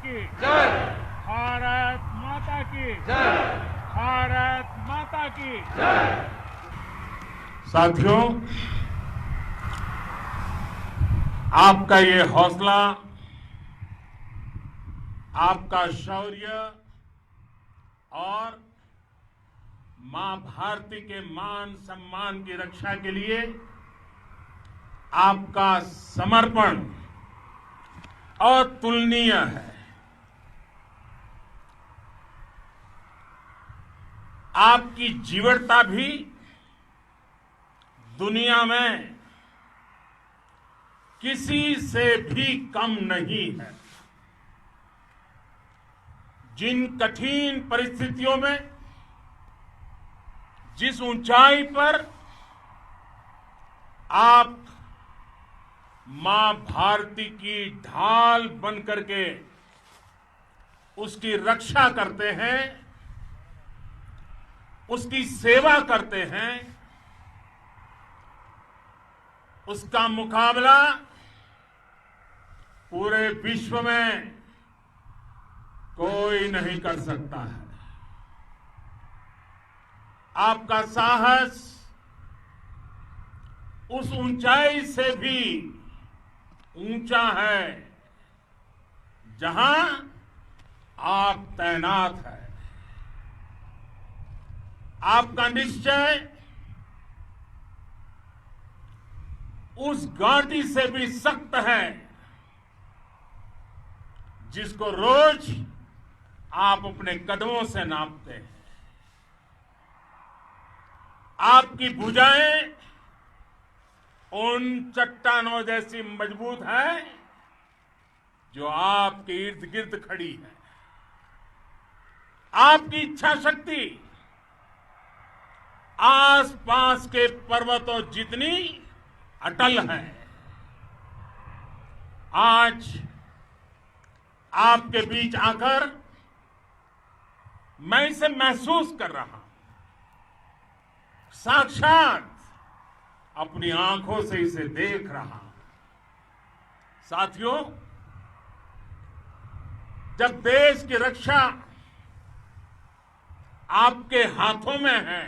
की जय। भारत माता की जय। भारत माता की जय। साथियों, आपका ये हौसला, आपका शौर्य और मां भारती के मान सम्मान की रक्षा के लिए आपका समर्पण अतुलनीय है। आपकी जीवटता भी दुनिया में किसी से भी कम नहीं है। जिन कठिन परिस्थितियों में, जिस ऊंचाई पर आप मां भारती की ढाल बनकर के उसकी रक्षा करते हैं, उसकी सेवा करते हैं, उसका मुकाबला पूरे विश्व में कोई नहीं कर सकता है। आपका साहस उस ऊंचाई से भी ऊंचा है जहां आप तैनात हैं। आपका निश्चय उस घाटी से भी सख्त है जिसको रोज आप अपने कदमों से नापते हैं। आपकी भुजाएं उन चट्टानों जैसी मजबूत है जो आपके इर्द गिर्द खड़ी है। आपकी इच्छा शक्ति आसपास के पर्वतों जितनी अटल है। आज आपके बीच आकर मैं इसे महसूस कर रहा हूं, साक्षात अपनी आंखों से इसे देख रहा हूं। साथियों, जब देश की रक्षा आपके हाथों में है,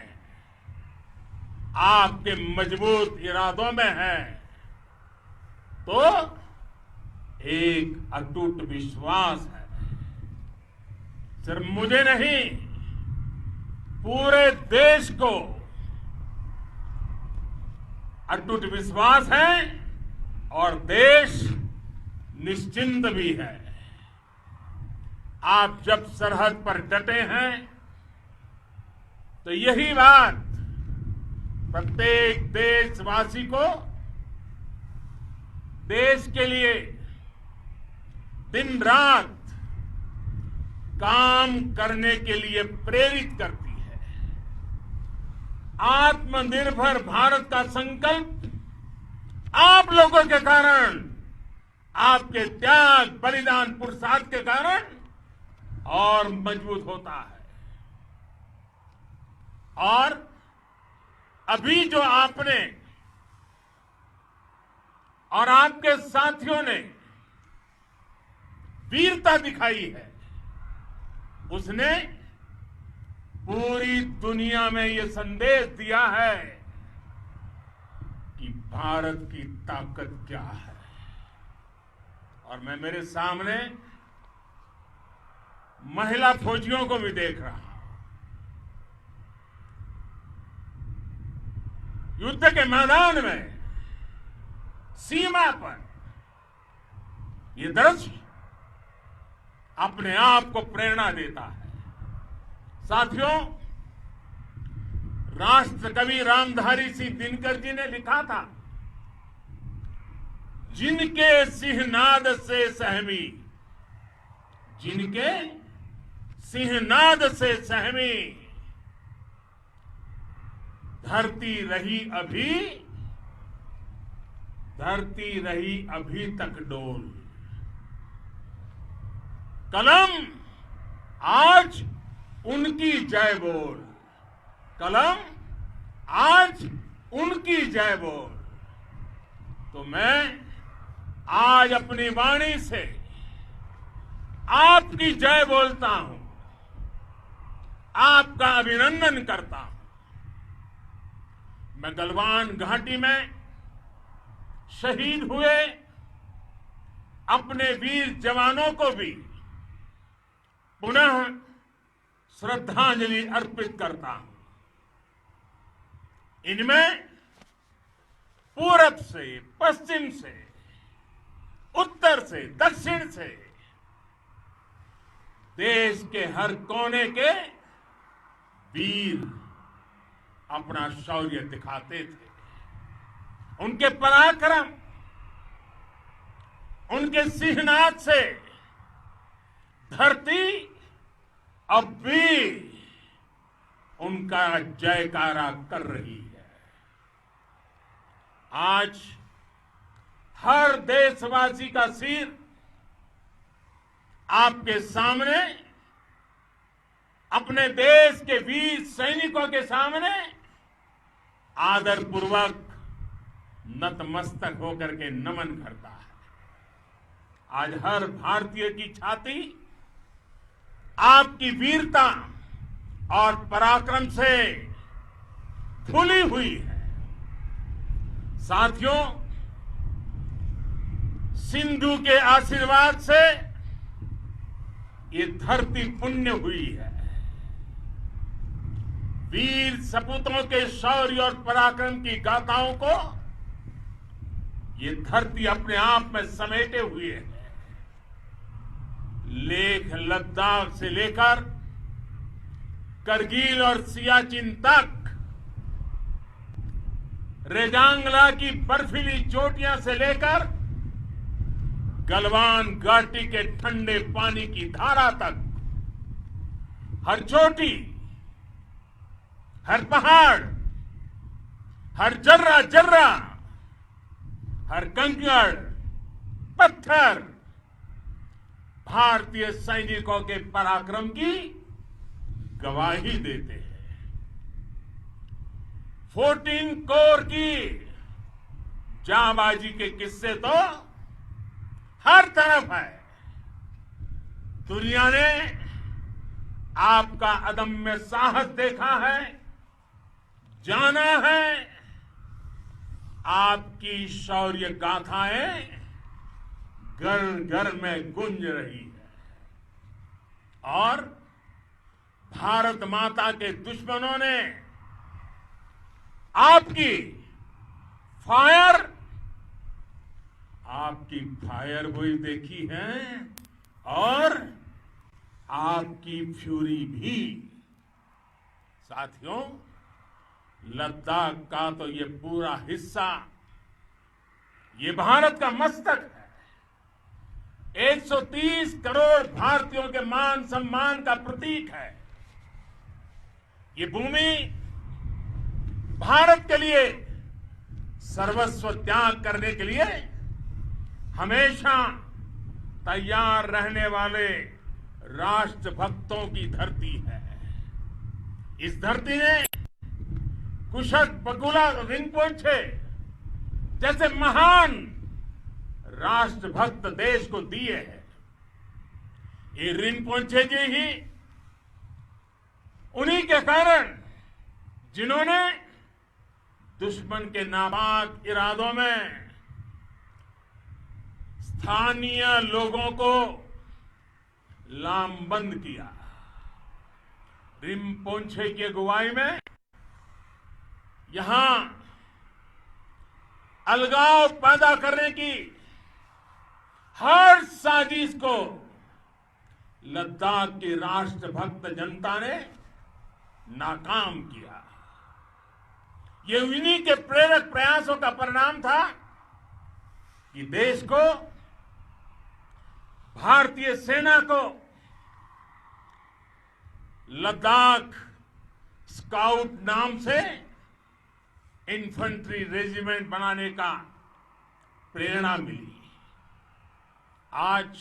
आपके मजबूत इरादों में है, तो एक अटूट विश्वास है। सिर्फ मुझे नहीं, पूरे देश को अटूट विश्वास है और देश निश्चिंत भी है। आप जब सरहद पर डटे हैं तो यही बात प्रत्येक देशवासी को देश के लिए दिन रात काम करने के लिए प्रेरित करती है। आत्मनिर्भर भारत का संकल्प आप लोगों के कारण, आपके त्याग, बलिदान, पुरुषार्थ के कारण और मजबूत होता है। और अभी जो आपने और आपके साथियों ने वीरता दिखाई है, उसने पूरी दुनिया में यह संदेश दिया है कि भारत की ताकत क्या है। और मैं मेरे सामने महिला फौजियों को भी देख रहा हूं। युद्ध के मैदान में, सीमा पर, यह दृश्य अपने आप को प्रेरणा देता है। साथियों, राष्ट्र कवि रामधारी सिंह दिनकर जी ने लिखा था, जिनके सिंहनाद से सहमी, जिनके सिंहनाद से सहमी, धरती रही अभी तक डोल। कलम आज उनकी जय बोल, कलम आज उनकी जय बोल। तो मैं आज अपनी वाणी से आपकी जय बोलता हूं, आपका अभिनंदन करता हूं। मैं गलवान घाटी में शहीद हुए अपने वीर जवानों को भी पुनः श्रद्धांजलि अर्पित करता हूं। इनमें पूरब से, पश्चिम से, उत्तर से, दक्षिण से देश के हर कोने के वीर अपना शौर्य दिखाते थे। उनके पराक्रम, उनके सिंहनाद से धरती अब भी उनका जयकारा कर रही है। आज हर देशवासी का सिर आपके सामने, अपने देश के वीर सैनिकों के सामने आदरपूर्वक नतमस्तक होकर के नमन करता है। आज हर भारतीय की छाती आपकी वीरता और पराक्रम से फूली हुई है। साथियों, सिंधु के आशीर्वाद से ये धरती पुण्य हुई है। वीर सपूतों के शौर्य और पराक्रम की गाथाओं को ये धरती अपने आप में समेटे हुए है। लेह लद्दाख से लेकर करगिल और सियाचिन तक, रेजांगला की बर्फीली चोटियां से लेकर गलवान घाटी के ठंडे पानी की धारा तक, हर चोटी, हर पहाड़, हर जर्रा जर्रा, हर कंकड़, पत्थर भारतीय सैनिकों के पराक्रम की गवाही देते हैं। 14 कोर की जांबाजी के किस्से तो हर तरफ है। दुनिया ने आपका अदम्य साहस देखा है, जाना है। आपकी शौर्य गाथाएं घर घर में गूंज रही है और भारत माता के दुश्मनों ने आपकी फायर हुई देखी है और आपकी फ्यूरी भी। साथियों, लद्दाख का तो ये पूरा हिस्सा ये भारत का मस्तक है। 130 करोड़ भारतीयों के मान सम्मान का प्रतीक है। ये भूमि भारत के लिए सर्वस्व त्याग करने के लिए हमेशा तैयार रहने वाले राष्ट्रभक्तों की धरती है। इस धरती ने कुशक बकुला रिंपोचे जैसे महान राष्ट्रभक्त देश को दिए हैं। ये रिंपोचे जी ही उन्हीं के कारण जिन्होंने दुश्मन के नापाक इरादों में स्थानीय लोगों को लामबंद किया। रिंपोचे की अगुवाई में यहां अलगाव पैदा करने की हर साजिश को लद्दाख की राष्ट्रभक्त जनता ने नाकाम किया। ये उन्हीं के प्रेरक प्रयासों का परिणाम था कि देश को, भारतीय सेना को लद्दाख स्काउट नाम से इन्फेंट्री रेजिमेंट बनाने का प्रेरणा मिली। आज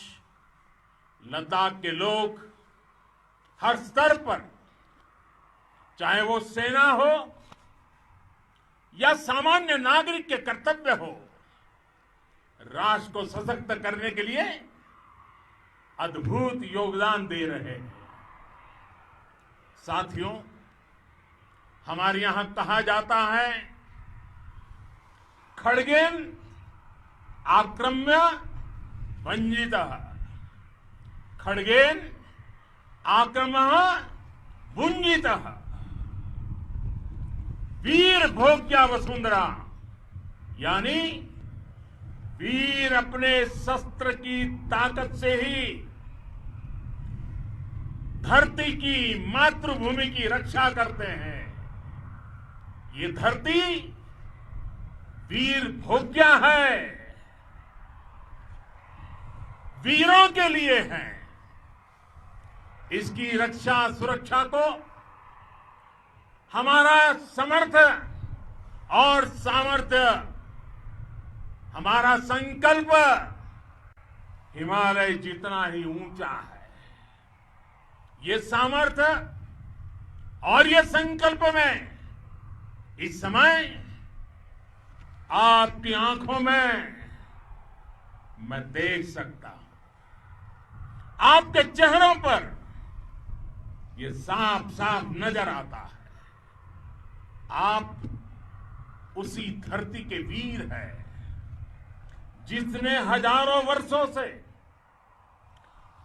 लद्दाख के लोग हर स्तर पर, चाहे वो सेना हो या सामान्य नागरिक के कर्तव्य हो, राष्ट्र को सशक्त करने के लिए अद्भुत योगदान दे रहे हैं। साथियों, हमारे यहां कहा जाता है, खड्गेन आक्रम्य भंजितः, खड्गेन आक्रम्य भुंजितः, वीर भोग्या वसुंधरा, यानी वीर अपने शस्त्र की ताकत से ही धरती की, मातृभूमि की रक्षा करते हैं। ये धरती वीर भोग्या है, वीरों के लिए है। इसकी रक्षा सुरक्षा को हमारा समर्थ और सामर्थ्य, हमारा संकल्प हिमालय जितना ही ऊंचा है। ये सामर्थ्य और ये संकल्प में इस समय आपकी आंखों में मैं देख सकता हूं। आपके चेहरों पर ये साफ साफ नजर आता है। आप उसी धरती के वीर हैं जिसने हजारों वर्षों से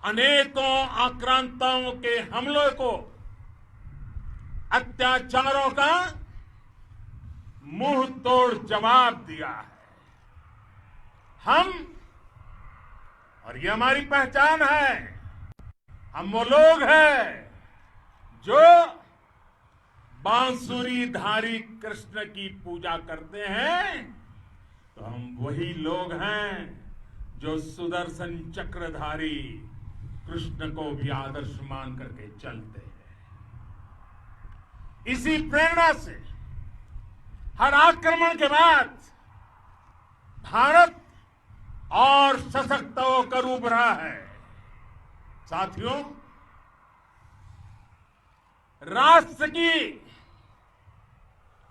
अनेकों आक्रांताओं के हमलों को, अत्याचारों का मुंह तोड़ जवाब दिया है। हम, और ये हमारी पहचान है, हम वो लोग हैं जो बांसुरीधारी कृष्ण की पूजा करते हैं, तो हम वही लोग हैं जो सुदर्शन चक्रधारी कृष्ण को भी आदर्श मान करके चलते हैं। इसी प्रेरणा से हर आक्रमण के बाद भारत और सशक्त होकर उभरा है। साथियों, राष्ट्र की,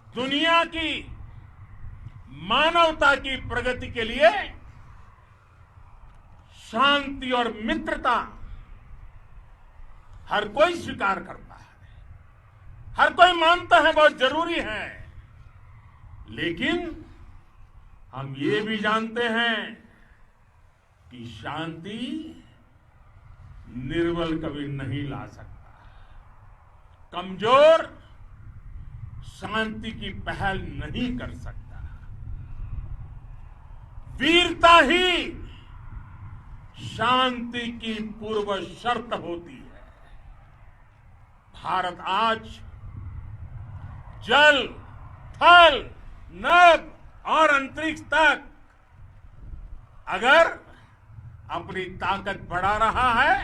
दुनिया की, मानवता की प्रगति के लिए शांति और मित्रता हर कोई स्वीकार करता है, हर कोई मानता है बहुत जरूरी है। लेकिन हम ये भी जानते हैं कि शांति निर्बल कभी नहीं ला सकता। कमजोर शांति की पहल नहीं कर सकता। वीरता ही शांति की पूर्व शर्त होती है। भारत आज जल, थल, नभ और अंतरिक्ष तक अगर अपनी ताकत बढ़ा रहा है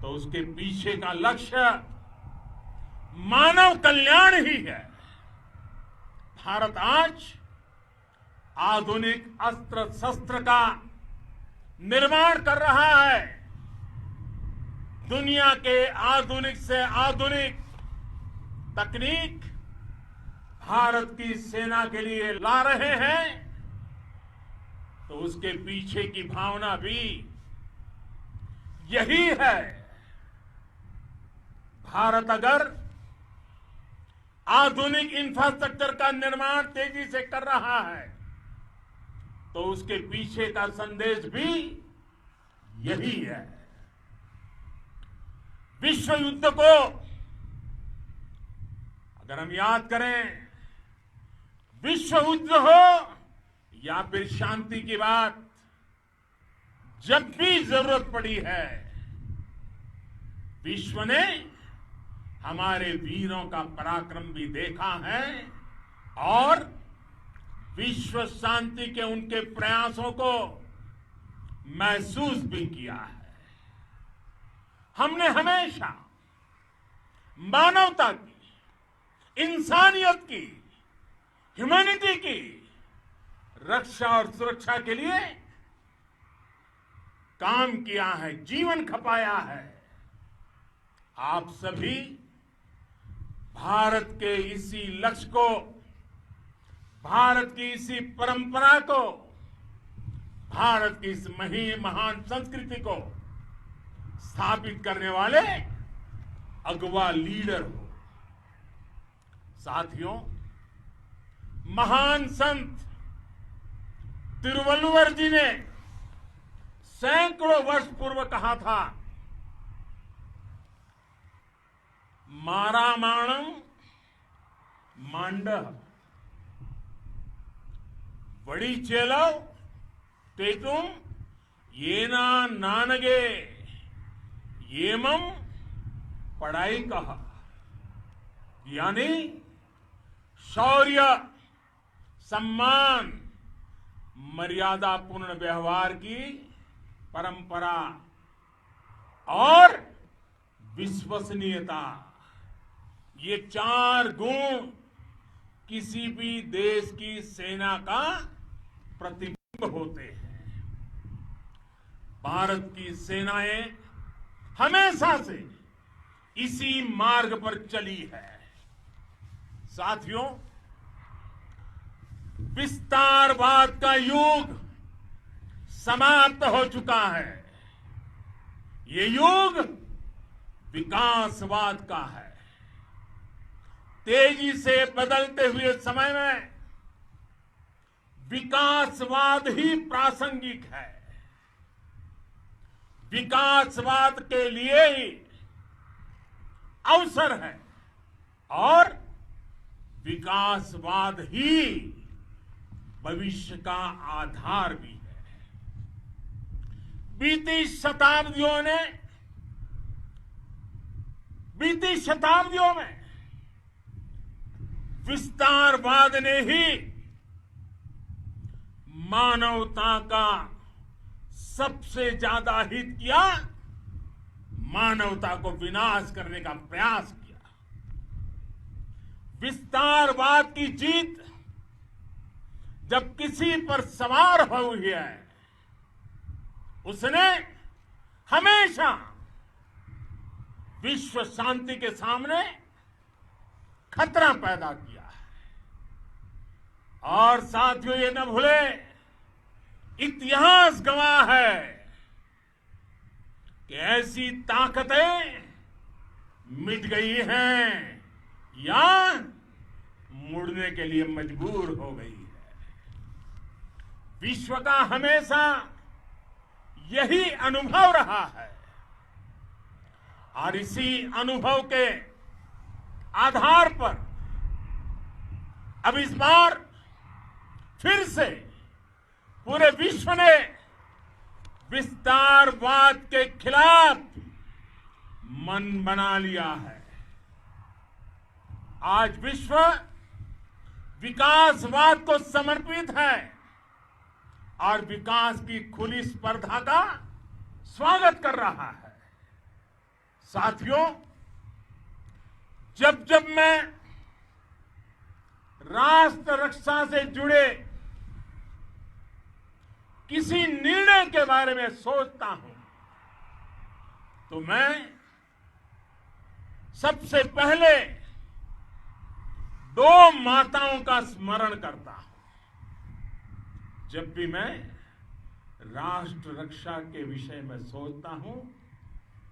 तो उसके पीछे का लक्ष्य मानव कल्याण ही है। भारत आज आधुनिक अस्त्र शस्त्र का निर्माण कर रहा है। दुनिया के आधुनिक से आधुनिक तकनीक भारत की सेना के लिए ला रहे हैं, तो उसके पीछे की भावना भी यही है। भारत अगर आधुनिक इंफ्रास्ट्रक्चर का निर्माण तेजी से कर रहा है तो उसके पीछे का संदेश भी यही है। विश्व युद्ध को अगर हम याद करें, विश्व युद्ध हो या फिर शांति की बात, जब भी जरूरत पड़ी है विश्व ने हमारे वीरों का पराक्रम भी देखा है और विश्व शांति के उनके प्रयासों को महसूस भी किया है। हमने हमेशा मानवता की, इंसानियत की, ह्यूमैनिटी की रक्षा और सुरक्षा के लिए काम किया है, जीवन खपाया है। आप सभी भारत के इसी लक्ष्य को, भारत की इसी परंपरा को, भारत की इस महान संस्कृति को स्थापित करने वाले अगवा लीडर हो। साथियों, महान संत तिरुवल्लुवर जी ने सैकड़ों वर्ष पूर्व कहा था, मारामाणम मांडह वड़ी चेलव तेतुम येना नानगे येमम पढ़ाई कहा। यानी शौर्य, सम्मान, मर्यादापूर्ण व्यवहार की परंपरा और विश्वसनीयता, ये 4 गुण किसी भी देश की सेना का प्रतिबिंब होते हैं। भारत की सेनाएं हमेशा से इसी मार्ग पर चली है। साथियों, विस्तारवाद का युग समाप्त हो चुका है। ये युग विकासवाद का है। तेजी से बदलते हुए समय में विकासवाद ही प्रासंगिक है। विकासवाद के लिए ही अवसर है और विकासवाद ही भविष्य का आधार भी है। बीती शताब्दियों में विस्तारवाद ने ही मानवता का सबसे ज्यादा हित किया, मानवता को विनाश करने का प्रयास किया। विस्तारवाद की जीत जब किसी पर सवार हुई है, उसने हमेशा विश्व शांति के सामने खतरा पैदा किया है। और साथियों, ये न भूले, इतिहास गवाह है कि ऐसी ताकतें मिट गई हैं या मुड़ने के लिए मजबूर हो गई है। विश्व का हमेशा यही अनुभव रहा है और इसी अनुभव के आधार पर अब इस बार फिर से पूरे विश्व ने विस्तारवाद के खिलाफ मन बना लिया है। आज विश्व विकासवाद को समर्पित है और विकास की खुली स्पर्धा का स्वागत कर रहा है। साथियों, जब जब मैं राष्ट्र रक्षा से जुड़े किसी निर्णय के बारे में सोचता हूं, तो मैं सबसे पहले 2 माताओं का स्मरण करता हूं। जब भी मैं राष्ट्र रक्षा के विषय में सोचता हूं,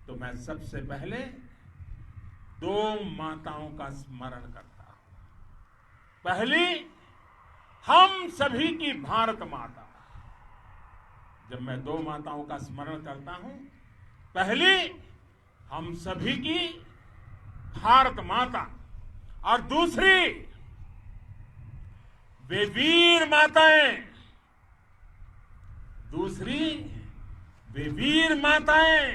तो मैं सबसे पहले 2 माताओं का स्मरण करता हूं। पहली, हम सभी की भारत माता। जब मैं 2 माताओं का स्मरण करता हूं, पहली हम सभी की भारत माता और दूसरी वे वीर माताएं,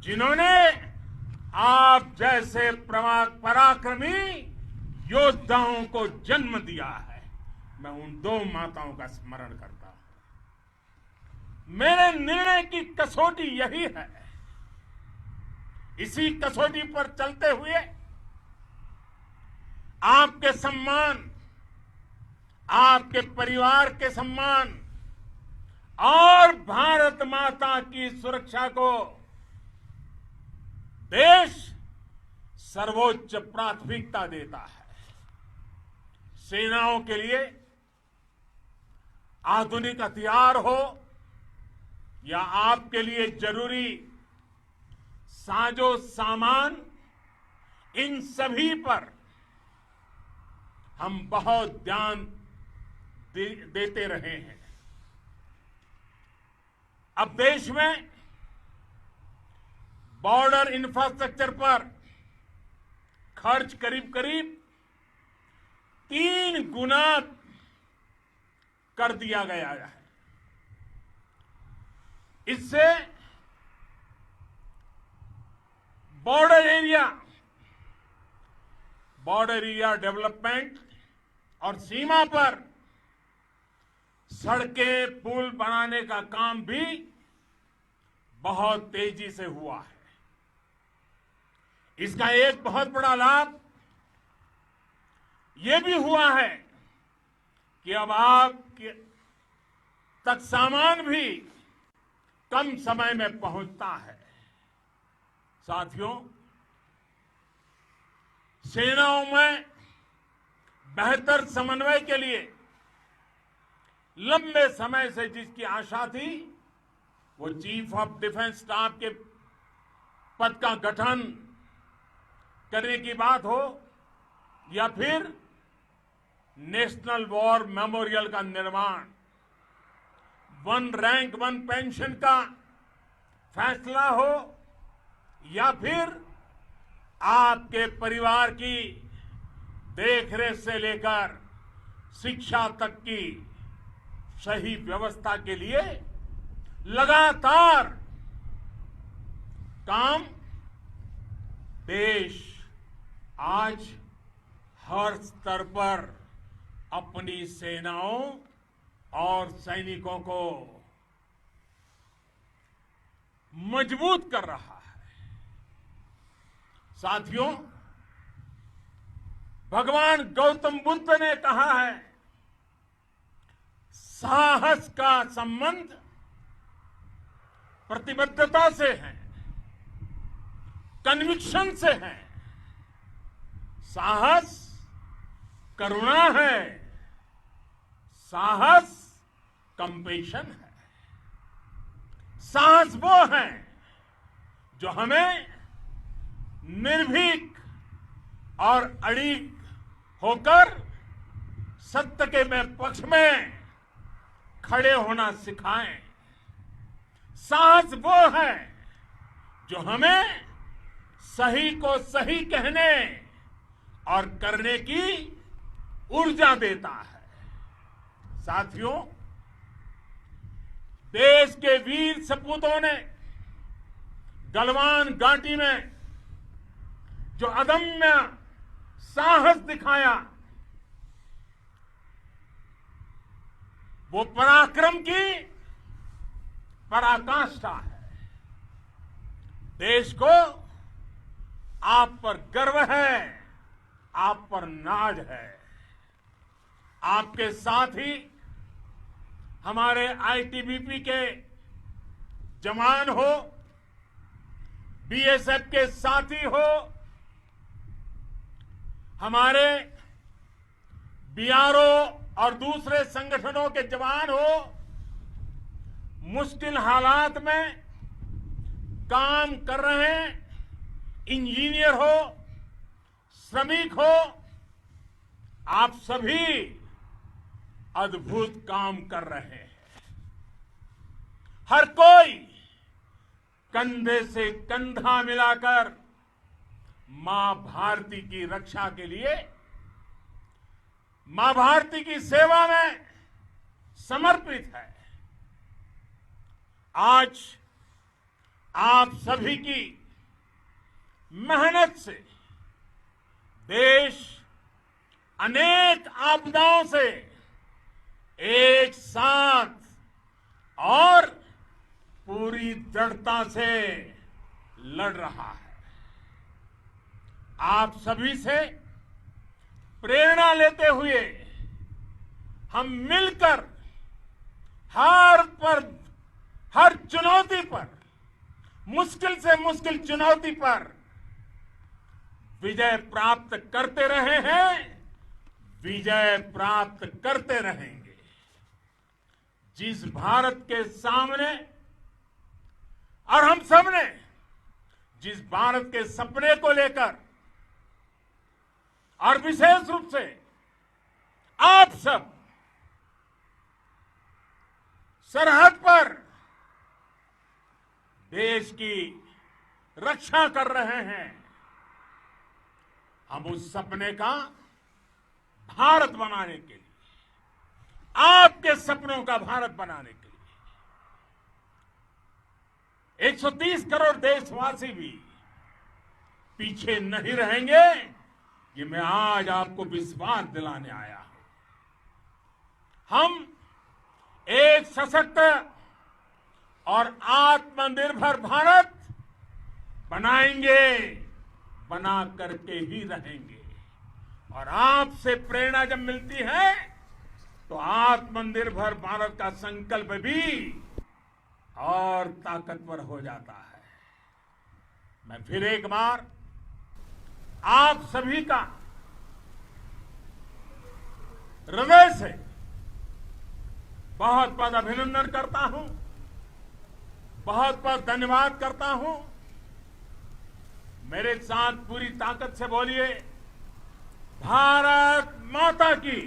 जिन्होंने आप जैसे पराक्रमी योद्धाओं को जन्म दिया है। मैं उन 2 माताओं का स्मरण करता हूं। मेरे निर्णय की कसौटी यही है। इसी कसौटी पर चलते हुए आपके सम्मान, आपके परिवार के सम्मान और भारत माता की सुरक्षा को देश सर्वोच्च प्राथमिकता देता है। सेनाओं के लिए आधुनिक हथियार हो या आपके लिए जरूरी साजो सामान, इन सभी पर हम बहुत ध्यान देते रहे हैं। अब देश में बॉर्डर इंफ्रास्ट्रक्चर पर खर्च करीब करीब 3 गुना कर दिया गया है। इससे बॉर्डर एरिया डेवलपमेंट और सीमा पर सड़कें पुल बनाने का काम भी बहुत तेजी से हुआ है। इसका एक बहुत बड़ा लाभ ये भी हुआ है कि अब आप तक सामान भी कम समय में पहुंचता है। साथियों, सेनाओं में बेहतर समन्वय के लिए लंबे समय से जिसकी आशा थी, वो चीफ ऑफ डिफेंस स्टाफ के पद का गठन करने की बात हो या फिर नेशनल वॉर मेमोरियल का निर्माण, 1 रैंक 1 पेंशन का फैसला हो या फिर आपके परिवार की देखरेख से लेकर शिक्षा तक की सही व्यवस्था के लिए लगातार काम देश आज हर स्तर पर अपनी सेनाओं और सैनिकों को मजबूत कर रहा है। साथियों, भगवान गौतम बुद्ध ने कहा है, साहस का संबंध प्रतिबद्धता से है, कन्विक्शन से है। साहस करुणा है, साहस कंपेशन है। साहस वो है जो हमें निर्भीक और अड़िग होकर सत्य के पक्ष में खड़े होना सिखाएं। साहस वो है जो हमें सही को सही कहने और करने की ऊर्जा देता है। साथियों, देश के वीर सपूतों ने गलवान घाटी में जो अदम्य साहस दिखाया, वो पराक्रम की पराकाष्ठा है। देश को आप पर गर्व है, आप पर नाज है। आपके साथ ही हमारे आईटीबीपी के जवान हो, बीएसएफ के साथी हो, हमारे बीआरओ और दूसरे संगठनों के जवान हो, मुश्किल हालात में काम कर रहे हैं, इंजीनियर हो, श्रमिक हो, आप सभी अद्भुत काम कर रहे हैं। हर कोई कंधे से कंधा मिलाकर मां भारती की रक्षा के लिए, मां भारती की सेवा में समर्पित है। आज आप सभी की मेहनत से देश अनेक आपदाओं से एक साथ और पूरी दृढ़ता से लड़ रहा है। आप सभी से प्रेरणा लेते हुए हम मिलकर हर चुनौती पर, मुश्किल से मुश्किल चुनौती पर विजय प्राप्त करते रहे हैं, विजय प्राप्त करते रहेंगे। जिस भारत के सामने और हम सबने जिस भारत के सपने को लेकर और विशेष रूप से आप सब सरहद पर देश की रक्षा कर रहे हैं, हम उस सपने का भारत बनाने के लिए, आपके सपनों का भारत बनाने के लिए 130 करोड़ देशवासी भी पीछे नहीं रहेंगे, ये मैं आज आपको विश्वास दिलाने आया हूं। हम एक सशक्त और आत्मनिर्भर भारत बनाएंगे, बना करके ही रहेंगे। और आपसे प्रेरणा जब मिलती है तो आत्मनिर्भर भारत का संकल्प भी और ताकतवर हो जाता है। मैं फिर एक बार आप सभी का हृदय से बहुत बहुत अभिनंदन करता हूं, बहुत बहुत धन्यवाद करता हूं। मेरे साथ पूरी ताकत से बोलिए, भारत माता की,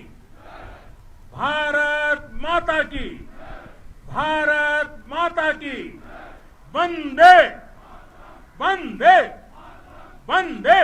भारत माता की, भारत माता की, वंदे वंदे वंदे।